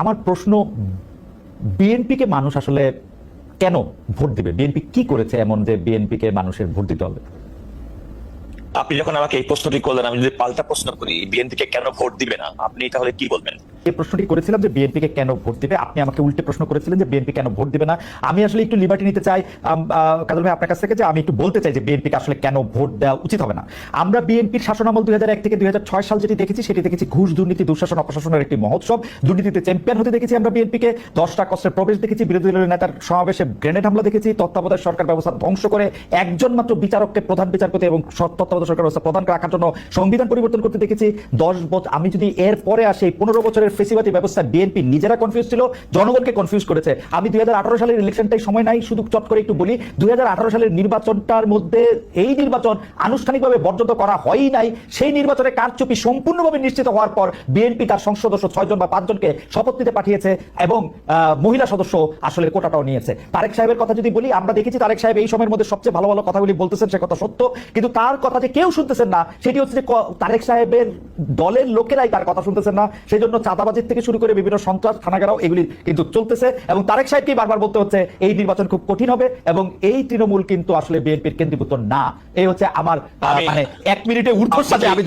আমার প্রশ্ন, বিএনপিকে মানুষ আসলে কেন ভোট দিবে? বিএনপি কি করেছে এমন যে বিএনপিকে মানুষের ভোট দিতে হবে? আপনি যখন আমাকে এই প্রশ্নটি করলেন, আমি যদি পাল্টা প্রশ্ন করি, বিএনপিকে কেন ভোট দিবে না, আপনি তাহলে কি বলবেন? এই প্রশ্নটি করেছিলাম যে বিএনপিকে কেন ভোট দিবে, আপনি আমাকে উল্টে প্রশ্ন করেছিলেন যে বিএনপি কেন ভোট দিবে না। আমি আসলে একটু লিবার্টি নিতে চাই কাজল ভাই আপনার কাছ থেকে, যে আমি একটু বলতে চাই যে বিএনপিকে আসলে কেন ভোট দেওয়া উচিত হবে না। আমরা বিএনপির শাসনামল 2001 থেকে 2006 সাল যেটি দেখেছি, সেটি দেখেছি ঘুষ, দুর্নীতি, দুঃশাসন, অপশাসনের একটি মহোৎসব। দুর্নীতিতে চ্যাম্পিয়ন হতে দেখেছি আমরা বিএনপিকে। 10টা কষ্টের প্রবেশ দেখেছি, বিরোধী দলের নেতার সমাবেশে গ্রেনেড হামলা দেখেছি, তত্ত্বাবধায়ক সরকার ব্যবস্থা ধ্বংস করে একজন মাত্র বিচারককে প্রধান বিচারপতি এবং তত্ত্বাবধায়ক সরকার ব্যবস্থা প্রধান রাখার জন্য সংবিধান পরিবর্তন করতে দেখেছি। 10 বছর, আমি যদি এর পরে আসি 15 বছরের ফেসিবাদী ব্যবস্থা, বিএনপি নিজেরা কনফিউজ ছিল, জনগণকে কনফিউজ করেছে। আমি 2018 সালের ইলেকশনটাই সময় নাই, শুধু চট করে একটু বলি, 2018 সালের নির্বাচনটার মধ্যে এই নির্বাচন আনুষ্ঠানিকভাবে বর্জন করা হয়ই নাই। সেই নির্বাচনে কারচুপি সম্পূর্ণভাবে নিশ্চিত হওয়ার পর বিএনপি তার সংসদ সদস্য 6 জন বা 5 জনকে শপথ নিতে পাঠিয়েছে এবং মহিলা সদস্য আসলে কোটাটাও নিয়েছে। তারেক সাহেবের কথা যদি বলি, আমরা দেখেছি তারেক সাহেব এই সময়ের মধ্যে সবচেয়ে ভালো ভালো কথাগুলি বলতেছেন, সে কথা সত্য, কিন্তু তার কথা যে কেউ শুনতেছেন না, সেটি হচ্ছে যে তারেক সাহেবের দলের লোকেরাই তার কথা শুনতেছেন না। সেই জন্য চাঁদাবাজির থেকে শুরু করে বিভিন্ন সন্ত্রাস, থানাগারাও এগুলি কিন্তু চলতেছে এবং তারেক সাহেবকেই বারবার বলতে হচ্ছে এই নির্বাচন খুব কঠিন হবে এবং এই তৃণমূল কিন্তু আসলে বিএনপির কেন্দ্রীভূত না। এই হচ্ছে আমার মানে 1 মিনিটে ঊর্ধ্বশ্বাসে আমি